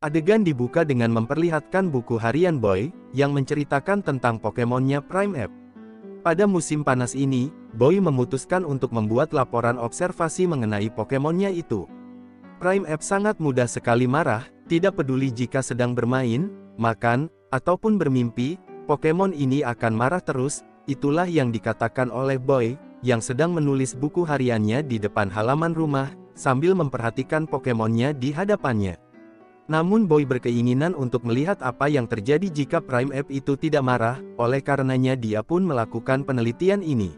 Adegan dibuka dengan memperlihatkan buku harian Boy, yang menceritakan tentang Pokemonnya Prime App. Pada musim panas ini, Boy memutuskan untuk membuat laporan observasi mengenai Pokemonnya itu. Prime App sangat mudah sekali marah, tidak peduli jika sedang bermain, makan, ataupun bermimpi, Pokemon ini akan marah terus. Itulah yang dikatakan oleh Boy, yang sedang menulis buku hariannya di depan halaman rumah, sambil memperhatikan Pokemonnya di hadapannya. Namun Boy berkeinginan untuk melihat apa yang terjadi jika Prime App itu tidak marah, oleh karenanya dia pun melakukan penelitian ini.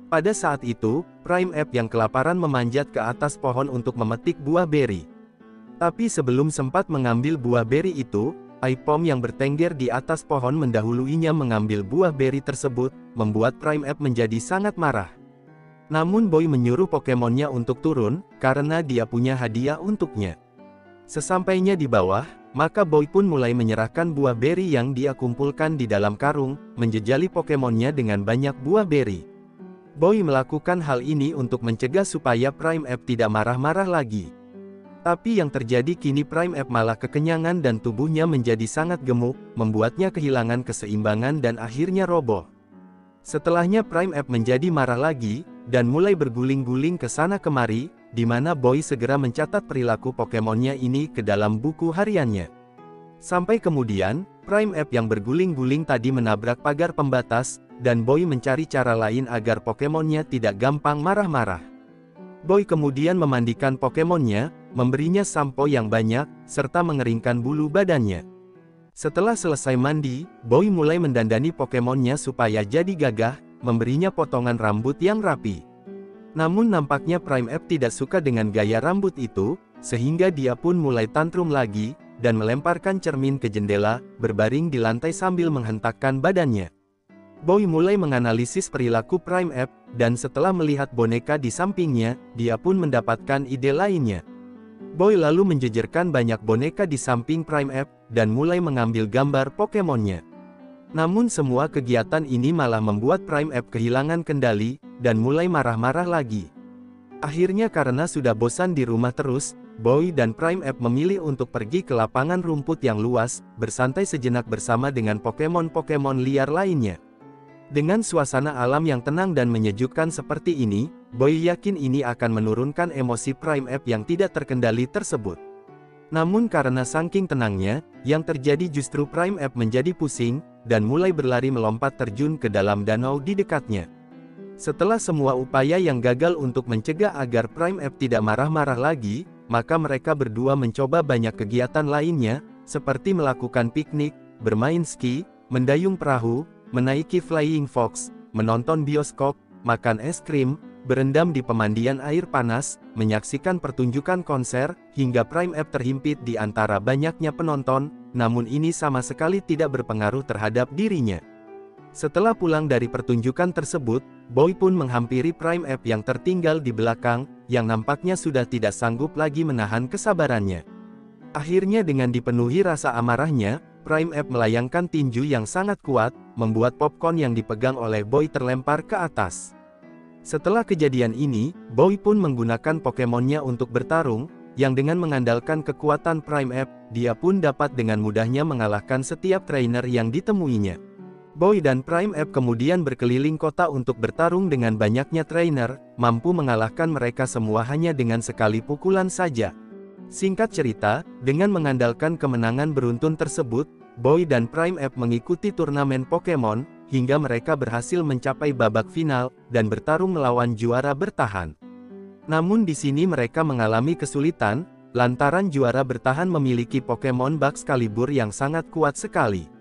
Pada saat itu, Prime App yang kelaparan memanjat ke atas pohon untuk memetik buah beri. Tapi sebelum sempat mengambil buah beri itu, Aipom yang bertengger di atas pohon mendahuluinya mengambil buah beri tersebut, membuat Prime App menjadi sangat marah. Namun Boy menyuruh Pokemonnya untuk turun, karena dia punya hadiah untuknya. Sesampainya di bawah, maka Boy pun mulai menyerahkan buah beri yang dia kumpulkan di dalam karung, menjejali Pokemonnya dengan banyak buah beri. Boy melakukan hal ini untuk mencegah supaya Prime App tidak marah-marah lagi. Tapi yang terjadi kini Prime App malah kekenyangan dan tubuhnya menjadi sangat gemuk, membuatnya kehilangan keseimbangan dan akhirnya roboh. Setelahnya Prime App menjadi marah lagi, dan mulai berguling-guling ke sana kemari, di mana Boy segera mencatat perilaku Pokemonnya ini ke dalam buku hariannya. Sampai kemudian, Prime App yang berguling-guling tadi menabrak pagar pembatas, dan Boy mencari cara lain agar Pokemonnya tidak gampang marah-marah. Boy kemudian memandikan Pokemonnya, memberinya sampo yang banyak, serta mengeringkan bulu badannya. Setelah selesai mandi, Boy mulai mendandani Pokemonnya supaya jadi gagah, memberinya potongan rambut yang rapi. Namun nampaknya Prime App tidak suka dengan gaya rambut itu, sehingga dia pun mulai tantrum lagi, dan melemparkan cermin ke jendela, berbaring di lantai sambil menghentakkan badannya. Boy mulai menganalisis perilaku Prime App, dan setelah melihat boneka di sampingnya, dia pun mendapatkan ide lainnya. Boy lalu menjejerkan banyak boneka di samping Prime App, dan mulai mengambil gambar Pokemonnya. Namun semua kegiatan ini malah membuat Prime App kehilangan kendali, dan mulai marah-marah lagi. Akhirnya karena sudah bosan di rumah terus, Boy dan Prime App memilih untuk pergi ke lapangan rumput yang luas, bersantai sejenak bersama dengan Pokemon-Pokemon liar lainnya. Dengan suasana alam yang tenang dan menyejukkan seperti ini, Boy yakin ini akan menurunkan emosi Prime App yang tidak terkendali tersebut. Namun karena saking tenangnya, yang terjadi justru Prime App menjadi pusing, dan mulai berlari melompat terjun ke dalam danau di dekatnya. Setelah semua upaya yang gagal untuk mencegah agar Prime App tidak marah-marah lagi, maka mereka berdua mencoba banyak kegiatan lainnya, seperti melakukan piknik, bermain ski, mendayung perahu, menaiki Flying Fox, menonton bioskop, makan es krim, berendam di pemandian air panas, menyaksikan pertunjukan konser, hingga Prime App terhimpit di antara banyaknya penonton, namun ini sama sekali tidak berpengaruh terhadap dirinya. Setelah pulang dari pertunjukan tersebut, Boy pun menghampiri Prime App yang tertinggal di belakang, yang nampaknya sudah tidak sanggup lagi menahan kesabarannya. Akhirnya dengan dipenuhi rasa amarahnya, Prime App melayangkan tinju yang sangat kuat, membuat popcorn yang dipegang oleh Boy terlempar ke atas. Setelah kejadian ini, Boy pun menggunakan Pokemonnya untuk bertarung, yang dengan mengandalkan kekuatan Prime App, dia pun dapat dengan mudahnya mengalahkan setiap trainer yang ditemuinya. Boy dan Prime App kemudian berkeliling kota untuk bertarung dengan banyaknya trainer, mampu mengalahkan mereka semua hanya dengan sekali pukulan saja. Singkat cerita, dengan mengandalkan kemenangan beruntun tersebut, Boy dan Prime App mengikuti turnamen Pokemon, hingga mereka berhasil mencapai babak final, dan bertarung melawan juara bertahan. Namun di sini mereka mengalami kesulitan, lantaran juara bertahan memiliki Pokemon Baxcalibur yang sangat kuat sekali.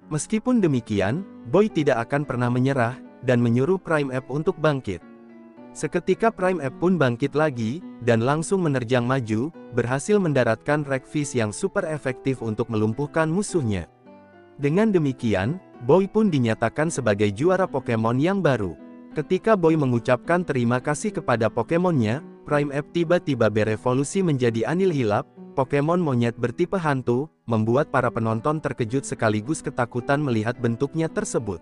Meskipun demikian, Boy tidak akan pernah menyerah, dan menyuruh Prime App untuk bangkit. Seketika Prime App pun bangkit lagi, dan langsung menerjang maju, berhasil mendaratkan Rekfish yang super efektif untuk melumpuhkan musuhnya. Dengan demikian, Boy pun dinyatakan sebagai juara Pokemon yang baru. Ketika Boy mengucapkan terima kasih kepada Pokemonnya, Prime App tiba-tiba berevolusi menjadi Anil Hilap, Pokemon monyet bertipe hantu, membuat para penonton terkejut sekaligus ketakutan melihat bentuknya tersebut.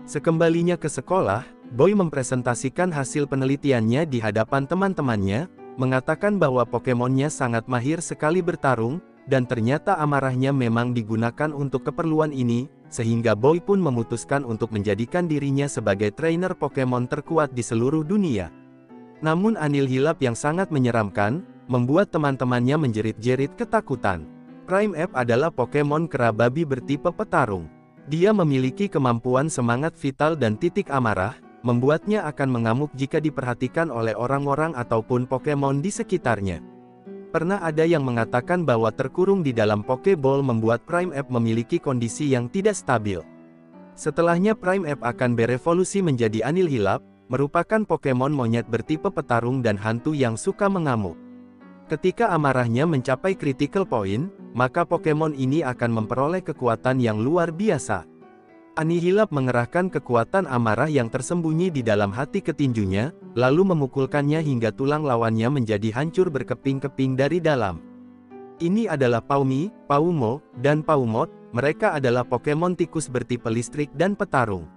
Sekembalinya ke sekolah, Boy mempresentasikan hasil penelitiannya di hadapan teman-temannya, mengatakan bahwa Pokemonnya sangat mahir sekali bertarung, dan ternyata amarahnya memang digunakan untuk keperluan ini, sehingga Boy pun memutuskan untuk menjadikan dirinya sebagai trainer Pokemon terkuat di seluruh dunia. Namun anil hilap yang sangat menyeramkan, membuat teman-temannya menjerit-jerit ketakutan. Primeape adalah Pokemon kera babi bertipe petarung. Dia memiliki kemampuan semangat vital dan titik amarah, membuatnya akan mengamuk jika diperhatikan oleh orang-orang ataupun Pokemon di sekitarnya. Pernah ada yang mengatakan bahwa terkurung di dalam Pokéball membuat Primeape memiliki kondisi yang tidak stabil. Setelahnya Primeape akan berevolusi menjadi anil hilap, merupakan Pokemon monyet bertipe petarung dan hantu yang suka mengamuk. Ketika amarahnya mencapai critical point, maka Pokemon ini akan memperoleh kekuatan yang luar biasa. Anihilap mengerahkan kekuatan amarah yang tersembunyi di dalam hati ketinjunya, lalu memukulkannya hingga tulang lawannya menjadi hancur berkeping-keping dari dalam. Ini adalah Paumi, Paumo, dan Paumot, mereka adalah Pokemon tikus bertipe listrik dan petarung.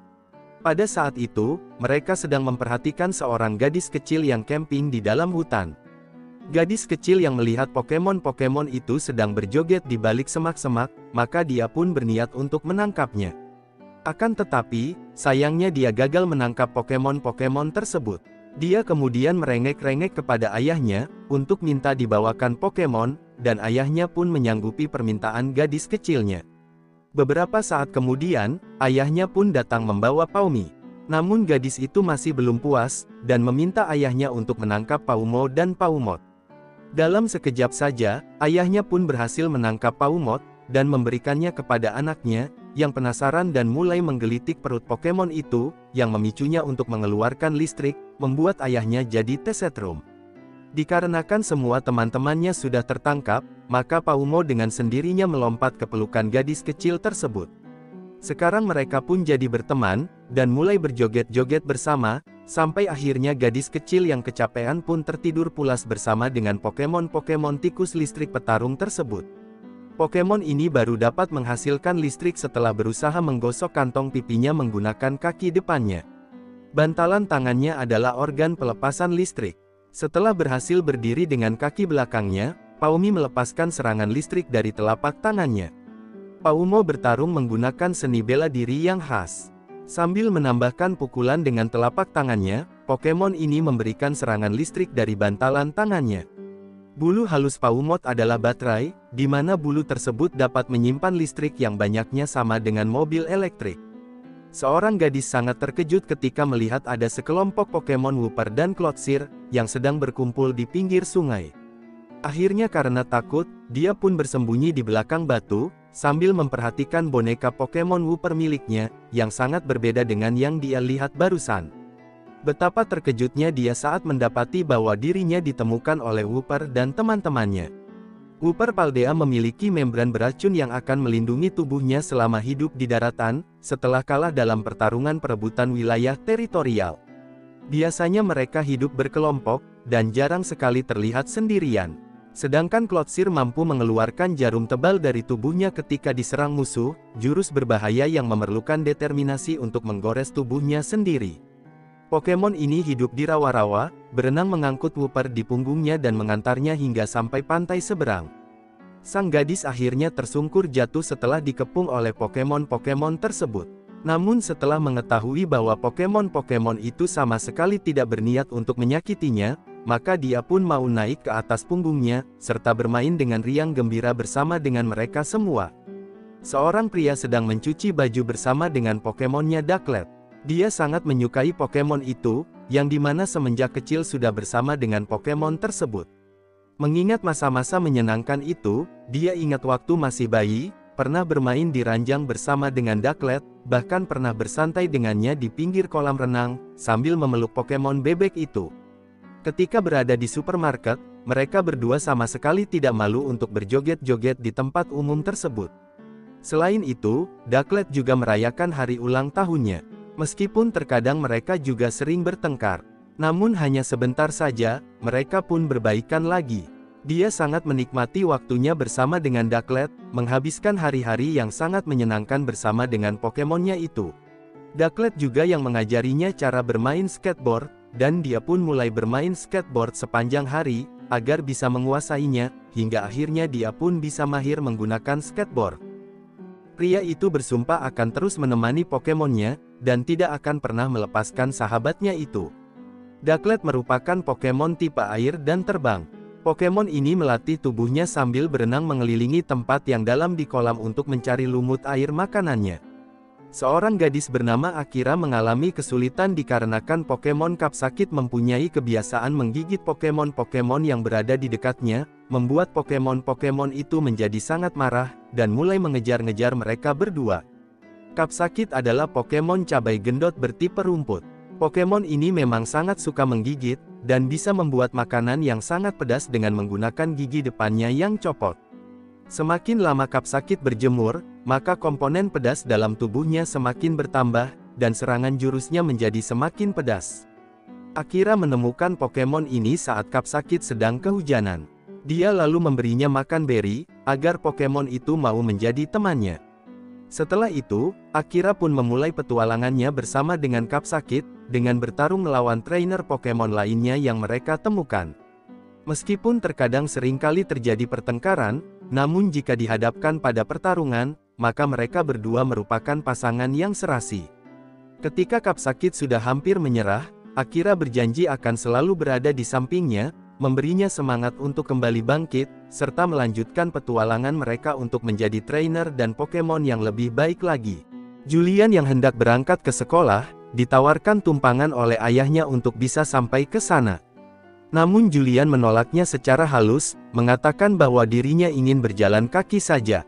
Pada saat itu, mereka sedang memperhatikan seorang gadis kecil yang camping di dalam hutan. Gadis kecil yang melihat Pokemon-Pokemon itu sedang berjoget di balik semak-semak, maka dia pun berniat untuk menangkapnya. Akan tetapi, sayangnya dia gagal menangkap Pokemon-Pokemon tersebut. Dia kemudian merengek-rengek kepada ayahnya, untuk minta dibawakan Pokemon, dan ayahnya pun menyanggupi permintaan gadis kecilnya. Beberapa saat kemudian, ayahnya pun datang membawa Paumi. Namun gadis itu masih belum puas, dan meminta ayahnya untuk menangkap Paumo dan Paumot. Dalam sekejap saja, ayahnya pun berhasil menangkap Paumot, dan memberikannya kepada anaknya, yang penasaran dan mulai menggelitik perut Pokemon itu, yang memicunya untuk mengeluarkan listrik, membuat ayahnya jadi tersetrum. Dikarenakan semua teman-temannya sudah tertangkap, maka Paumo dengan sendirinya melompat ke pelukan gadis kecil tersebut. Sekarang mereka pun jadi berteman, dan mulai berjoget-joget bersama, sampai akhirnya gadis kecil yang kecapean pun tertidur pulas bersama dengan Pokemon-Pokemon tikus listrik petarung tersebut. Pokemon ini baru dapat menghasilkan listrik setelah berusaha menggosok kantong pipinya menggunakan kaki depannya. Bantalan tangannya adalah organ pelepasan listrik. Setelah berhasil berdiri dengan kaki belakangnya, Paumi melepaskan serangan listrik dari telapak tangannya. Paumo bertarung menggunakan seni bela diri yang khas. Sambil menambahkan pukulan dengan telapak tangannya, Pokemon ini memberikan serangan listrik dari bantalan tangannya. Bulu halus Paumot adalah baterai, di mana bulu tersebut dapat menyimpan listrik yang banyaknya sama dengan mobil elektrik. Seorang gadis sangat terkejut ketika melihat ada sekelompok Pokemon Wooper dan Clodsir, yang sedang berkumpul di pinggir sungai. Akhirnya karena takut, dia pun bersembunyi di belakang batu, sambil memperhatikan boneka Pokemon Wooper miliknya, yang sangat berbeda dengan yang dia lihat barusan. Betapa terkejutnya dia saat mendapati bahwa dirinya ditemukan oleh Wooper dan teman-temannya. Wooper Paldea memiliki membran beracun yang akan melindungi tubuhnya selama hidup di daratan, setelah kalah dalam pertarungan perebutan wilayah teritorial. Biasanya mereka hidup berkelompok, dan jarang sekali terlihat sendirian. Sedangkan Clodsir mampu mengeluarkan jarum tebal dari tubuhnya ketika diserang musuh, jurus berbahaya yang memerlukan determinasi untuk menggores tubuhnya sendiri. Pokemon ini hidup di rawa-rawa, berenang mengangkut Wooper di punggungnya dan mengantarnya hingga sampai pantai seberang. Sang gadis akhirnya tersungkur jatuh setelah dikepung oleh Pokemon-Pokemon tersebut. Namun setelah mengetahui bahwa Pokemon-Pokemon itu sama sekali tidak berniat untuk menyakitinya, maka dia pun mau naik ke atas punggungnya, serta bermain dengan riang gembira bersama dengan mereka semua. Seorang pria sedang mencuci baju bersama dengan Pokemonnya Ducklet. Dia sangat menyukai Pokemon itu, yang dimana semenjak kecil sudah bersama dengan Pokemon tersebut. Mengingat masa-masa menyenangkan itu, dia ingat waktu masih bayi, pernah bermain di ranjang bersama dengan Ducklet, bahkan pernah bersantai dengannya di pinggir kolam renang, sambil memeluk Pokemon bebek itu. Ketika berada di supermarket, mereka berdua sama sekali tidak malu untuk berjoget-joget di tempat umum tersebut. Selain itu, Ducklet juga merayakan hari ulang tahunnya. Meskipun terkadang mereka juga sering bertengkar, namun hanya sebentar saja, mereka pun berbaikan lagi. Dia sangat menikmati waktunya bersama dengan Ducklet, menghabiskan hari-hari yang sangat menyenangkan bersama dengan Pokemonnya itu. Ducklet juga yang mengajarinya cara bermain skateboard, dan dia pun mulai bermain skateboard sepanjang hari, agar bisa menguasainya, hingga akhirnya dia pun bisa mahir menggunakan skateboard. Pria itu bersumpah akan terus menemani Pokemonnya, dan tidak akan pernah melepaskan sahabatnya itu. Ducklet merupakan Pokemon tipe air dan terbang. Pokemon ini melatih tubuhnya sambil berenang mengelilingi tempat yang dalam di kolam untuk mencari lumut air makanannya. Seorang gadis bernama Akira mengalami kesulitan dikarenakan Pokemon Kapsakit mempunyai kebiasaan menggigit Pokemon-Pokemon yang berada di dekatnya, membuat Pokemon-Pokemon itu menjadi sangat marah, dan mulai mengejar-ngejar mereka berdua. Kapsakit adalah Pokemon cabai gendot bertipe rumput. Pokemon ini memang sangat suka menggigit, dan bisa membuat makanan yang sangat pedas dengan menggunakan gigi depannya yang copot. Semakin lama Kapsakit berjemur, maka komponen pedas dalam tubuhnya semakin bertambah, dan serangan jurusnya menjadi semakin pedas. Akira menemukan Pokemon ini saat Kapsakit sedang kehujanan. Dia lalu memberinya makan beri, agar Pokemon itu mau menjadi temannya. Setelah itu, Akira pun memulai petualangannya bersama dengan Kapsakit, dengan bertarung melawan trainer Pokemon lainnya yang mereka temukan. Meskipun terkadang seringkali terjadi pertengkaran, namun jika dihadapkan pada pertarungan, maka mereka berdua merupakan pasangan yang serasi. Ketika Kapsakit sudah hampir menyerah, Akira berjanji akan selalu berada di sampingnya, memberinya semangat untuk kembali bangkit, serta melanjutkan petualangan mereka untuk menjadi trainer dan Pokemon yang lebih baik lagi. Julian yang hendak berangkat ke sekolah, ditawarkan tumpangan oleh ayahnya untuk bisa sampai ke sana. Namun Julian menolaknya secara halus, mengatakan bahwa dirinya ingin berjalan kaki saja.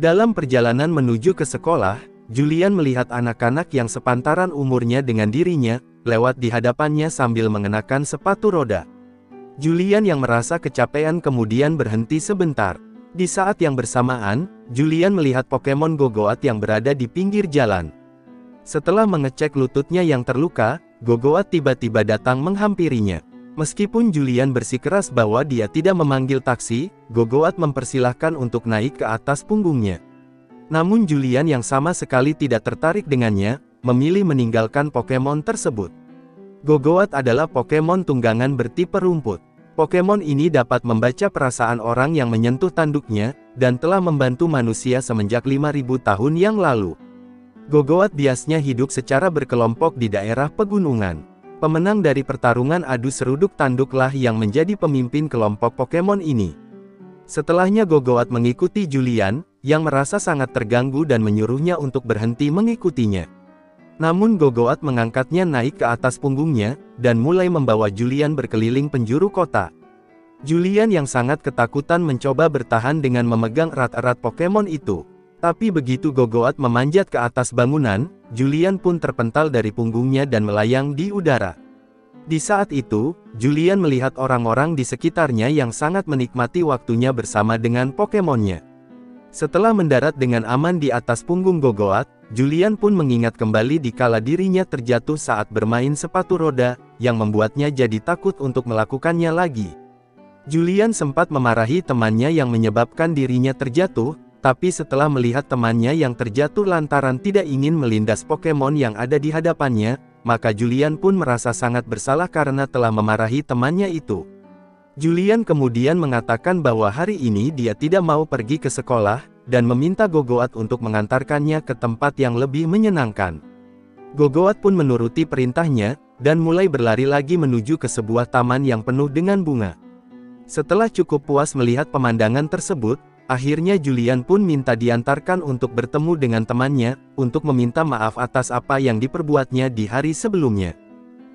Dalam perjalanan menuju ke sekolah, Julian melihat anak-anak yang sepantaran umurnya dengan dirinya, lewat di hadapannya sambil mengenakan sepatu roda. Julian yang merasa kecapean kemudian berhenti sebentar. Di saat yang bersamaan, Julian melihat Pokemon Gogoat yang berada di pinggir jalan. Setelah mengecek lututnya yang terluka, Gogoat tiba-tiba datang menghampirinya. Meskipun Julian bersikeras bahwa dia tidak memanggil taksi, Gogoat mempersilahkan untuk naik ke atas punggungnya. Namun Julian yang sama sekali tidak tertarik dengannya, memilih meninggalkan Pokemon tersebut. Gogoat adalah Pokemon tunggangan bertipe rumput. Pokemon ini dapat membaca perasaan orang yang menyentuh tanduknya, dan telah membantu manusia semenjak 5.000 tahun yang lalu. Gogoat biasanya hidup secara berkelompok di daerah pegunungan. Pemenang dari pertarungan adu seruduk tanduklah yang menjadi pemimpin kelompok Pokemon ini. Setelahnya Gogoat mengikuti Julian, yang merasa sangat terganggu dan menyuruhnya untuk berhenti mengikutinya. Namun Gogoat mengangkatnya naik ke atas punggungnya, dan mulai membawa Julian berkeliling penjuru kota. Julian yang sangat ketakutan mencoba bertahan dengan memegang erat-erat Pokemon itu. Tapi begitu Gogoat memanjat ke atas bangunan, Julian pun terpental dari punggungnya dan melayang di udara. Di saat itu, Julian melihat orang-orang di sekitarnya yang sangat menikmati waktunya bersama dengan Pokemonnya. Setelah mendarat dengan aman di atas punggung Gogoat, Julian pun mengingat kembali dikala dirinya terjatuh saat bermain sepatu roda, yang membuatnya jadi takut untuk melakukannya lagi. Julian sempat memarahi temannya yang menyebabkan dirinya terjatuh, tapi setelah melihat temannya yang terjatuh lantaran tidak ingin melindas Pokemon yang ada di hadapannya, maka Julian pun merasa sangat bersalah karena telah memarahi temannya itu. Julian kemudian mengatakan bahwa hari ini dia tidak mau pergi ke sekolah, dan meminta Gogoat untuk mengantarkannya ke tempat yang lebih menyenangkan. Gogoat pun menuruti perintahnya, dan mulai berlari lagi menuju ke sebuah taman yang penuh dengan bunga. Setelah cukup puas melihat pemandangan tersebut, akhirnya Julian pun minta diantarkan untuk bertemu dengan temannya, untuk meminta maaf atas apa yang diperbuatnya di hari sebelumnya.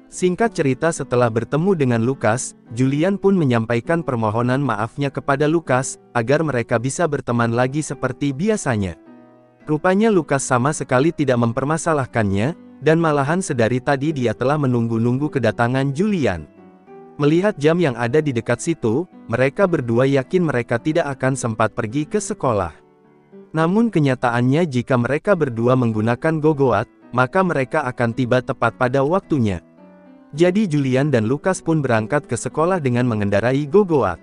Singkat cerita, setelah bertemu dengan Lukas, Julian pun menyampaikan permohonan maafnya kepada Lukas, agar mereka bisa berteman lagi seperti biasanya. Rupanya Lukas sama sekali tidak mempermasalahkannya, dan malahan sedari tadi dia telah menunggu-nunggu kedatangan Julian. Melihat jam yang ada di dekat situ, mereka berdua yakin mereka tidak akan sempat pergi ke sekolah. Namun kenyataannya jika mereka berdua menggunakan Gogoat, maka mereka akan tiba tepat pada waktunya. Jadi Julian dan Lukas pun berangkat ke sekolah dengan mengendarai Gogoat.